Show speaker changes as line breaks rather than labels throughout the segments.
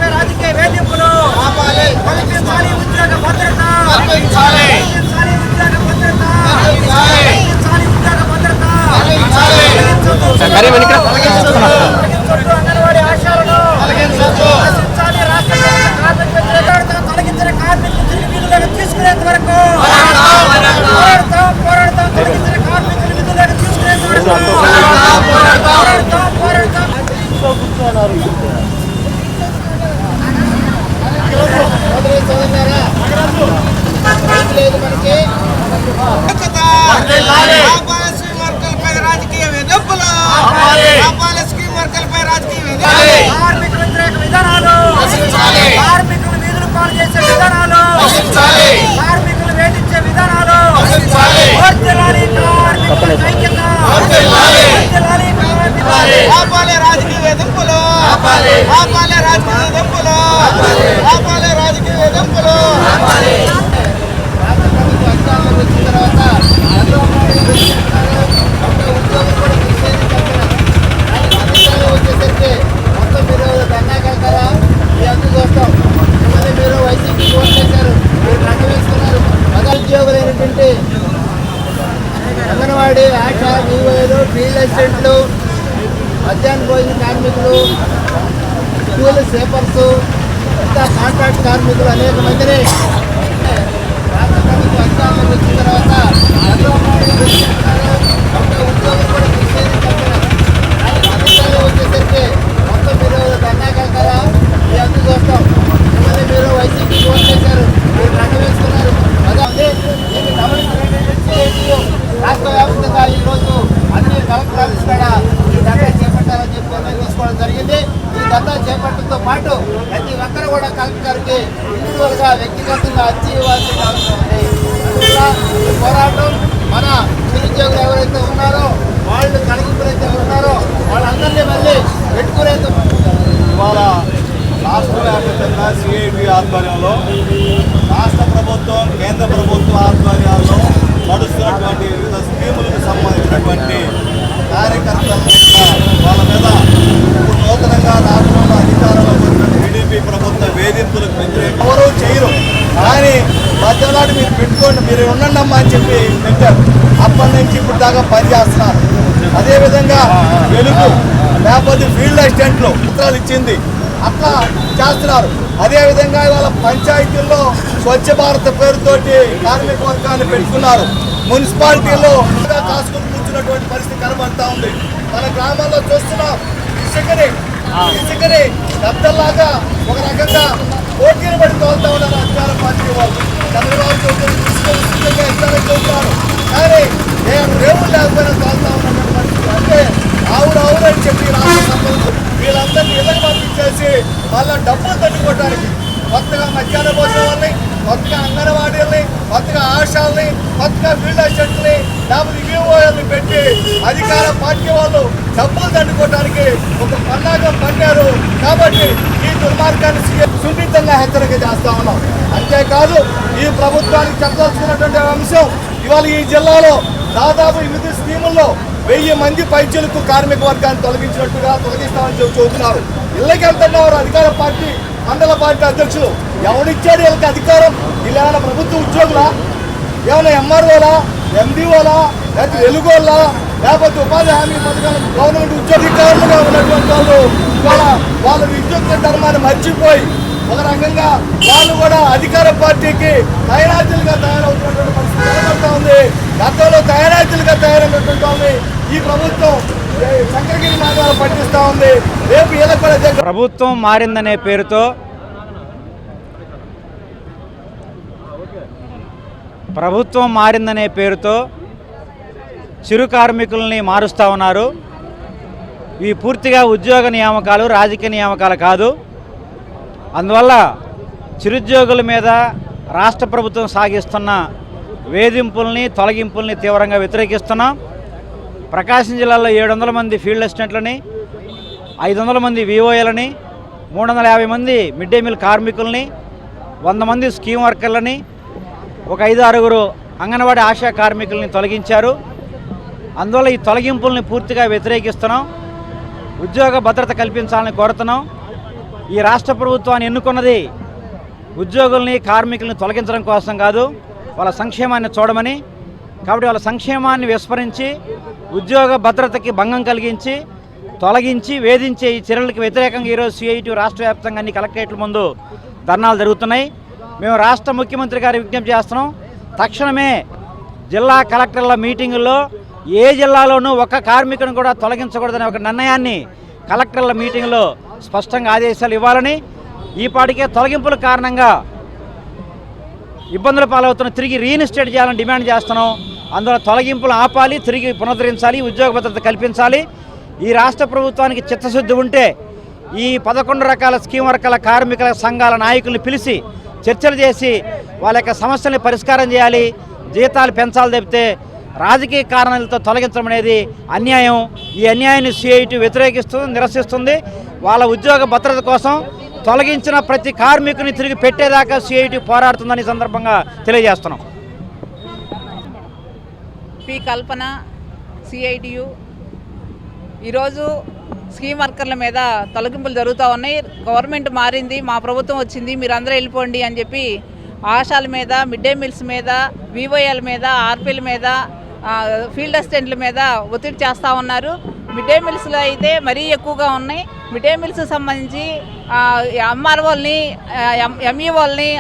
రాజకీయ వేధింపులు కల్పించాలి, ఉద్యోగ భద్రత అంగన్వాడీ ఆశాలను తొలగించాలి, రాష్ట్ర కార్మిక వ్యతిరేకతను తొలగించిన కార్మికులు తిరిగి విధులకు తీసుకునేంత వరకు పోరాడతాం, తొలగించిన కార్మికులు విధులకు తీసుకునేంత వరకు పోరాడతాం. రాజకీయ వేధింపులు, స్కీమ్ వర్కర్లపై రాజకీయ వేధింపులు, కార్మిక వ్యతిరేక విధానాలు, కార్మికులు వీధులు పాలు చేసే విధానాలు, కార్మికులు వేధించే విధానాలు, రాజకీయ వేధింపులు, రాజకీయ వేధింపులు. ఉద్యోగులైనటువంటి అంగన్వాడీ ఆశా వివోలు, ఫీల్డ్ అసిస్టెంట్లు, మధ్యాహ్న భోజన కార్మికులు, స్కూల్ సేపర్స్, ఇంకా కాంట్రాక్ట్ కార్మికులు అనేక మందిని రాష్ట్ర ప్రభుత్వం అధికారంలోకి వచ్చిన తర్వాత ఉద్యోగులు కూడా వచ్చేసరికి మొత్తం మీరు ధర్నాకెళ్తారా? మీ అందరూ చూస్తాం. మిమ్మల్ని మీరు వైసీపీ ఓట్ చేశారు, మీరు రంగం వేసుకున్నారు. అదే దీన్ని గమనించినటువంటి రాష్ట్ర వ్యాప్తంగా ఈరోజు అన్ని కలెక్టర్ ఆఫీస్ కూడా ఈ ధర్నా చేపట్టాలని చెప్పి నిర్ణయం తీసుకోవడం జరిగింది. ఈ ధర్నా చేపట్టడంతో పాటు ప్రతి ఒక్కరు కూడా కలెక్టర్కి ఇండివిజువల్గా వ్యక్తిగతంగా అర్జీ ఇవ్వాల్సిన అవసరం ఉంది. అందువల్ల ఈ పోరాటం మన నిరుద్యోగులు ఎవరైతే ఉన్నారో, వాళ్ళు కలిగిపోయితే ఉన్నారో వాళ్ళందరినీ మళ్ళీ పెట్టుకునేందుకు
ఇవాళ రాష్ట్ర వ్యాప్తంగా సిఐటి ఆధ్వర్యంలో రాష్ట్ర ప్రభుత్వం, కేంద్ర ప్రభుత్వ ఆధ్వర్యాల్లో నడుస్తున్నటువంటి వివిధ స్కీములకు సంబంధించినటువంటి కార్యకర్తల వాళ్ళ మీద నూతనంగా రాష్ట్రంలో అధికారంలో వచ్చిన టీడీపీ ప్రభుత్వ వేధింపులకు వ్యతిరేకంగా ఎవరూ చేయరు. కానీ మధ్యనాడు మీరు పెట్టుకోండి, మీరు ఉండండి అమ్మా అని చెప్పి పెట్టారు. అప్పటి నుంచి ఇప్పుడు దాకా పనిచేస్తున్నారు. అదేవిధంగా వెలుగు లేకపోతే ఫీల్డ్ అసిస్టెంట్లు పత్రాలు ఇచ్చింది, అట్లా చేస్తున్నారు. అదేవిధంగా ఇవాళ పంచాయతీల్లో స్వచ్ఛ భారత్ పేరుతోటి కార్మిక వర్గాన్ని పెట్టుకున్నారు. మున్సిపాలిటీలో కాసుకుని కూర్చున్నటువంటి పరిస్థితి కనబడతా ఉంది. మన గ్రామాల్లో చూస్తున్నాం, ఇసుకని గద్దల్లాగా ఒక రకంగా పోటీలు పడి తోలుతా ఉన్నారు అధికార పార్టీ వాళ్ళు. చంద్రబాబు ఇస్తారని చూస్తున్నారు, కానీ రేవులు లేకపోయినా తోలుతా ఉన్నటువంటి పరిస్థితి. అంటే ఆవురని చెప్పి రాష్ట్ర సంబంధించి వీళ్ళందరినీ ఇళ్ళకి పంపించేసి వాళ్ళ డబ్బులు తట్టుకోవడానికి కొత్తగా మధ్యాహ్న భోజనాలని, కొత్తగా అంగన్వాడీలని, కొత్తగా ఆశాలని, కొత్తగా ఫీల్డ్ అసిస్టెంట్ని, లేకపోతే వివోల్ని పెట్టి అధికార పార్టీ వాళ్ళు డబ్బులు తట్టుకోవడానికి ఒక పన్నాగం పన్నారు. కాబట్టి ఈ దుర్మార్గాన్ని సున్నితంగా హెచ్చరిక చేస్తా ఉన్నాం. అంతేకాదు ఈ ప్రభుత్వానికి చెప్పాల్సినటువంటి అంశం ఇవాళ ఈ జిల్లాలో దాదాపు 8 స్కీముల్లో 1000 మంది పైచలకు కార్మిక వర్గాన్ని తొలగిస్తామని చెబుతున్నారు. ఇళ్ళకి వెళ్తున్నారు అధికార పార్టీ, మండల పార్టీ అధ్యక్షులు. ఎవరిచ్చాడు వీళ్ళకి అధికారం? వీళ్ళు ఏమైనా ప్రభుత్వ ఉద్యోగులా, ఏమైనా ఎంఆర్ఓలా, ఎండిఓలా, లేకపోతే వెలుగోళ్ళ, లేకపోతే ఉపాధి హామీ పథకాలు గవర్నమెంట్ ఉద్యోగాధికారులుగా ఉన్నటువంటి వాళ్ళు వాళ్ళ విద్యుత్ ధర్మాన్ని మర్చిపోయి ఒక రకంగా వాళ్ళు కూడా అధికార పార్టీకి తయారాజులుగా తయారవుతున్నటువంటి పరిస్థితి కనబడతా ఉంది. గతంలో తయారాజులుగా తయారైనటువంటి ఈ ప్రభుత్వం శంకరగిరి మార్గాలు పట్టిస్తూ ఉంది. రేపు వీళ్ళకి
ప్రభుత్వం మారిందనే పేరుతో చిరు కార్మికుల్ని మారుస్తూ ఉన్నారు. ఇవి పూర్తిగా ఉద్యోగ నియామకాలు, రాజకీయ నియామకాలు కాదు. అందువల్ల చిరుద్యోగుల మీద రాష్ట్ర ప్రభుత్వం సాగిస్తున్న వేధింపుల్ని, తొలగింపుల్ని తీవ్రంగా వ్యతిరేకిస్తున్నాం. ప్రకాశం జిల్లాలో 700 మంది ఫీల్డ్ అసిస్టెంట్లని, 500 మంది వివోఏలని, 350 మంది మిడ్ డే మీల్ కార్మికుల్ని, 100 మంది స్కీమ్ వర్కర్లని, ఒక 5-6 అంగన్వాడీ ఆశా కార్మికుల్ని తొలగించారు. అందువల్ల ఈ తొలగింపుల్ని పూర్తిగా వ్యతిరేకిస్తున్నాం. ఉద్యోగ భద్రత కల్పించాలని కోరుతున్నాం. ఈ రాష్ట్ర ప్రభుత్వాన్ని ఎన్నుకున్నది ఉద్యోగుల్ని, కార్మికుల్ని తొలగించడం కోసం కాదు, వాళ్ళ సంక్షేమాన్ని చూడమని. కాబట్టి వాళ్ళ సంక్షేమాన్ని విస్మరించి ఉద్యోగ భద్రతకి భంగం కలిగించి తొలగించి వేధించే ఈ చర్యలకు వ్యతిరేకంగా ఈరోజు సిఐటి రాష్ట్ర వ్యాప్తంగా అన్ని కలెక్టరేట్ల ముందు ధర్నాలు జరుగుతున్నాయి. మేము రాష్ట్ర ముఖ్యమంత్రి గారి విజ్ఞప్తి చేస్తున్నాం, తక్షణమే జిల్లా కలెక్టర్ల మీటింగుల్లో ఏ జిల్లాలోనూ ఒక్క కార్మికుని కూడా తొలగించకూడదనే ఒక నిర్ణయాన్ని కలెక్టర్ల మీటింగ్లో స్పష్టంగా ఆదేశాలు ఇవ్వాలని, ఈ పాటికే తొలగింపుల కారణంగా ఇబ్బందుల పాలవుతున్న తిరిగి రీఇన్స్టేట్ చేయాలని డిమాండ్ చేస్తున్నాం. అందులో తొలగింపులు ఆపాలి, తిరిగి పునరుద్ధరించాలి, ఉద్యోగ భద్రత కల్పించాలి. ఈ రాష్ట్ర ప్రభుత్వానికి చిత్తశుద్ధి ఉంటే ఈ 11 రకాల స్కీమ్ వర్కర్ల కార్మికుల సంఘాల నాయకుల్ని పిలిచి చర్చలు చేసి వాళ్ళ యొక్క సమస్యల్ని పరిష్కారం చేయాలి, జీతాలు పెంచాలి. తప్పితే రాజకీయ కారణాలతో తొలగించడం అనేది అన్యాయం. ఈ అన్యాయాన్ని సిఐటి వ్యతిరేకిస్తుంది, నిరసిస్తుంది. వాళ్ళ ఉద్యోగ భద్రత కోసం తొలగించిన ప్రతి కార్మికుని తిరిగి పెట్టేదాకా సిఐటి పోరాడుతుందని సందర్భంగా తెలియజేస్తున్నాం.
పి కల్పన, సిఐటియు. ఈరోజు స్కీమ్ వర్కర్ల మీద తొలగింపులు జరుగుతూ ఉన్నాయి. గవర్నమెంట్ మారింది, మా ప్రభుత్వం వచ్చింది, మీరు అందరూ వెళ్ళిపోండి అని చెప్పి ఆశాల మీద, మిడ్ డే మీల్స్ మీద, వివోఎల్ మీద, ఆర్పీల మీద, ఫీల్డ్ అసిస్టెంట్ల మీద ఒత్తిడి చేస్తూ ఉన్నారు. మిడ్ డే మీల్స్లో అయితే మరీ ఎక్కువగా ఉన్నాయి. మిడ్ డే మీల్స్కి సంబంధించి ఎంఆర్ఓల్ని, ఎంఈఓల్ని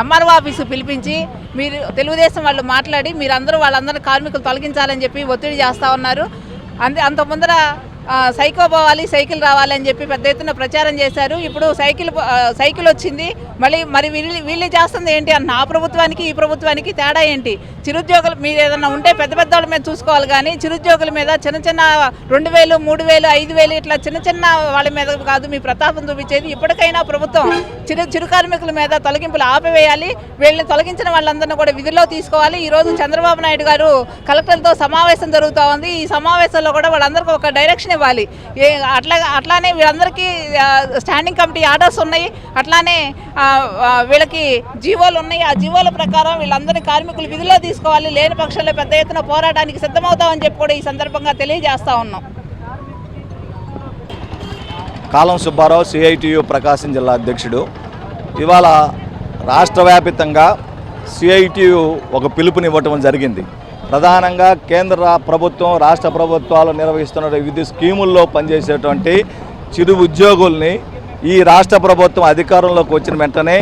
ఎంఆర్ఓ ఆఫీసు పిలిపించి మీరు తెలుగుదేశం వాళ్ళు మాట్లాడి మీరందరూ వాళ్ళందరూ కార్మికులు తొలగించాలని చెప్పి ఒత్తిడి చేస్తూ ఉన్నారు. అంత ముందర సైకో పోవాలి, సైకిల్ రావాలి అని చెప్పి పెద్ద ఎత్తున ప్రచారం చేశారు. ఇప్పుడు సైకిల్ వచ్చింది, మరి వీళ్ళు చేస్తుంది ఏంటి అన్న? ఆ ప్రభుత్వానికి ఈ ప్రభుత్వానికి తేడా ఏంటి? చిరుద్యోగులు మీరు ఏదన్నా ఉంటే పెద్ద పెద్ద వాళ్ళ మీద చూసుకోవాలి, కానీ చిరుద్యోగుల మీద చిన్న 2,000, 3,000, 5,000 ఇట్లా చిన్న వాళ్ళ మీద కాదు మీ ప్రతాపం చూపించేది. ఇప్పటికైనా ప్రభుత్వం చిరు కార్మికుల మీద తొలగింపులు ఆపివేయాలి. వీళ్ళని తొలగించిన వాళ్ళందరినీ కూడా విధుల్లో తీసుకోవాలి. ఈరోజు చంద్రబాబు నాయుడు గారు కలెక్టర్లతో సమావేశం జరుగుతూ ఉంది. ఈ సమావేశంలో కూడా వాళ్ళందరికీ ఒక డైరెక్షన్ ఇవ్వాలి. అట్లానే వీళ్ళందరికీ స్టాండింగ్ కమిటీ ఆర్డర్స్ ఉన్నాయి, అట్లానే వీళ్ళకి జీవోలు ఉన్నాయి. ఆ జీవోల ప్రకారం వీళ్ళందరినీ కార్మికులు విధుల్లో తీసుకోవాలి. లేని పక్షంలో పెద్ద ఎత్తున పోరాటానికి సిద్ధమవుతామని చెప్పి కూడా ఈ సందర్భంగా తెలియజేస్తా ఉన్నాం.
కాలం సుబ్బారావు, సిఐటియు ప్రకాశం జిల్లా అధ్యక్షుడు. ఇవాళ రాష్ట్ర వ్యాప్తంగా సిఐటియు ఒక పిలుపునివ్వటం జరిగింది. ప్రధానంగా కేంద్ర ప్రభుత్వం, రాష్ట్ర ప్రభుత్వాలు నిర్వహిస్తున్న వివిధ స్కీముల్లో పనిచేసేటువంటి చిరు ఉద్యోగుల్ని ఈ రాష్ట్ర ప్రభుత్వం అధికారంలోకి వచ్చిన వెంటనే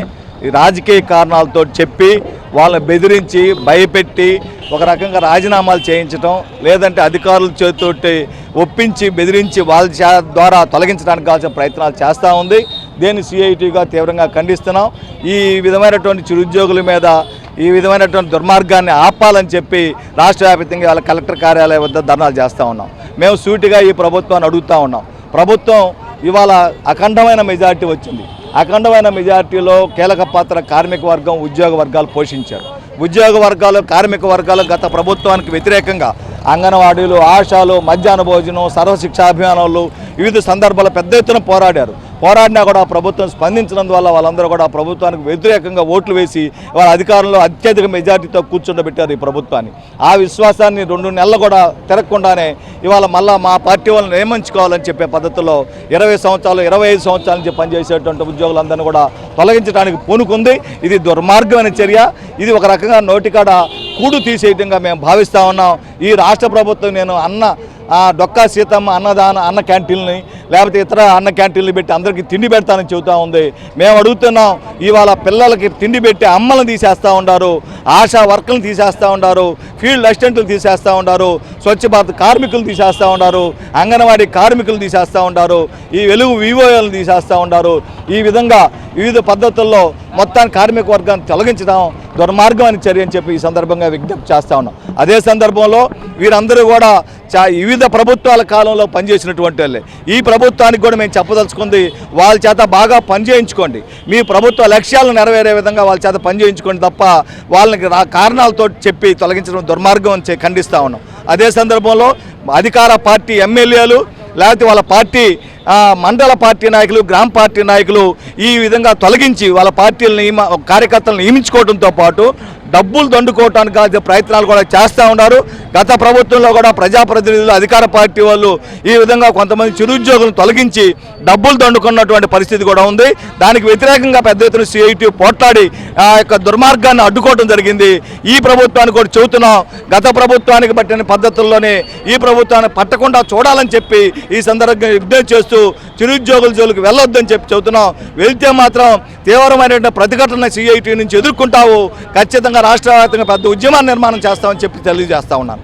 ఈ రాజకీయ కారణాలతో చెప్పి వాళ్ళని బెదిరించి భయపెట్టి ఒక రకంగా రాజీనామాలు చేయించడం, లేదంటే అధికారుల చేతితోటి ఒప్పించి బెదిరించి వాళ్ళ ద్వారా తొలగించడానికి కావాల్సిన ప్రయత్నాలు చేస్తూ ఉంది. దీన్ని సిఐటిగా తీవ్రంగా ఖండిస్తున్నాం. ఈ విధమైనటువంటి చిరుద్యోగుల మీద ఈ విధమైనటువంటి దుర్మార్గాన్ని ఆపాలని చెప్పి రాష్ట్ర వ్యాప్తంగా వాళ్ళ కలెక్టర్ కార్యాలయం వద్ద ధర్నాలు చేస్తూ ఉన్నాం. మేము సూటిగా ఈ ప్రభుత్వాన్ని అడుగుతూ ఉన్నాం. ప్రభుత్వం ఇవాళ అఖండమైన మెజార్టీ వచ్చింది. అఖండమైన మెజార్టీలో కీలక పాత్ర కార్మిక వర్గం, ఉద్యోగ వర్గాలు పోషించారు. ఉద్యోగ వర్గాలు, కార్మిక వర్గాలు గత ప్రభుత్వానికి వ్యతిరేకంగా అంగన్వాడీలు, ఆశాలు, మధ్యాహ్న భోజనం, సర్వశిక్షాభియానాలు వివిధ సందర్భాల్లో పెద్ద ఎత్తున పోరాడినా కూడా ప్రభుత్వం స్పందించినందువల్ల వాళ్ళందరూ కూడా ప్రభుత్వానికి వ్యతిరేకంగా ఓట్లు వేసి వాళ్ళ అధికారంలో అత్యధిక మెజార్టీతో కూర్చుండబెట్టారు ఈ ప్రభుత్వాన్ని. ఆ విశ్వాసాన్ని 2 నెలలు కూడా తిరగకుండానే ఇవాళ మళ్ళా మా పార్టీ వాళ్ళని నియమించుకోవాలని చెప్పే పద్ధతిలో 20 సంవత్సరాలు, 25 సంవత్సరాల నుంచి పనిచేసేటువంటి ఉద్యోగులందరినీ కూడా తొలగించడానికి పూనుకుంది. ఇది దుర్మార్గమైన చర్య. ఇది ఒక రకంగా నోటికాడ కూడు తీసేయటంగా మేము భావిస్తూ ఉన్నాం. ఈ రాష్ట్ర ప్రభుత్వం నేను డొక్కా సీతమ్మ అన్న క్యాంటీన్ని, లేకపోతే ఇతర అన్న క్యాంటీన్లు పెట్టి అందరికీ తిండి పెడతానని చెబుతూ ఉంది. మేము అడుగుతున్నాం, ఇవాళ పిల్లలకి తిండి పెట్టి అమ్మలను తీసేస్తూ ఉన్నారు, ఆశా వర్కర్లను తీసేస్తూ ఉన్నారు, ఫీల్డ్ అసిస్టెంట్లు తీసేస్తూ ఉన్నారు, స్వచ్ఛ భారత్ కార్మికులు తీసేస్తూ ఉన్నారు, అంగన్వాడీ కార్మికులు తీసేస్తూ ఉంటారు, ఈ వెలుగు వివోఎల్ని తీసేస్తూ ఉంటారు. ఈ విధంగా వివిధ పద్ధతుల్లో మొత్తాన్ని కార్మిక వర్గాన్ని తొలగించడం దుర్మార్గం అని చర్య అని చెప్పి ఈ సందర్భంగా విజ్ఞప్తి చేస్తూ ఉన్నాం. అదే సందర్భంలో వీరందరూ కూడా వివిధ ప్రభుత్వాల కాలంలో పనిచేసినటువంటి వాళ్ళే. ఈ ప్రభుత్వానికి కూడా మేము చెప్పదలుచుకుంది, వాళ్ళ చేత బాగా పనిచేయించుకోండి, మీ ప్రభుత్వ లక్ష్యాలను నెరవేరే విధంగా వాళ్ళ చేత పనిచేయించుకోండి తప్ప వాళ్ళకి కారణాలతో చెప్పి తొలగించడం దుర్మార్గం అని ఖండిస్తూ ఉన్నాం. అదే సందర్భంలో అధికార పార్టీ ఎమ్మెల్యేలు లేకపోతే వాళ్ళ పార్టీ మండల పార్టీ నాయకులు, గ్రామ పార్టీ నాయకులు ఈ విధంగా తొలగించి వాళ్ళ పార్టీలను కార్యకర్తలను నియమించుకోవడంతో పాటు డబ్బులు దండుకోవటానికి కావాల్సిన ప్రయత్నాలు కూడా చేస్తూ ఉన్నారు. గత ప్రభుత్వంలో కూడా ప్రజాప్రతినిధులు, అధికార పార్టీ వాళ్ళు ఈ విధంగా కొంతమంది చిరుద్యోగులను తొలగించి డబ్బులు దండుకున్నటువంటి పరిస్థితి కూడా ఉంది. దానికి వ్యతిరేకంగా పెద్ద ఎత్తున సిఐటి పోట్లాడి ఆ యొక్క దుర్మార్గాన్ని అడ్డుకోవడం జరిగింది. ఈ ప్రభుత్వానికి కూడా చెబుతున్నాం, గత ప్రభుత్వానికి పట్టిన పద్ధతుల్లోనే ఈ ప్రభుత్వాన్ని పట్టకుండా చూడాలని చెప్పి ఈ సందర్భంగా విజ్ఞప్తి చేస్తూ చిరుద్యోగుల జోలికి వెళ్ళొద్దని చెప్పి చెబుతున్నాం. వెళ్తే మాత్రం తీవ్రమైనటువంటి ప్రతిఘటన సిఐటి నుంచి ఎదుర్కొంటావు. ఖచ్చితంగా రాష్ట్ర వ్యాప్తంగా పెద్ద ఉద్యమాన్ని నిర్మాణం చేస్తామని చెప్పి తెలియజేస్తా ఉన్నాను.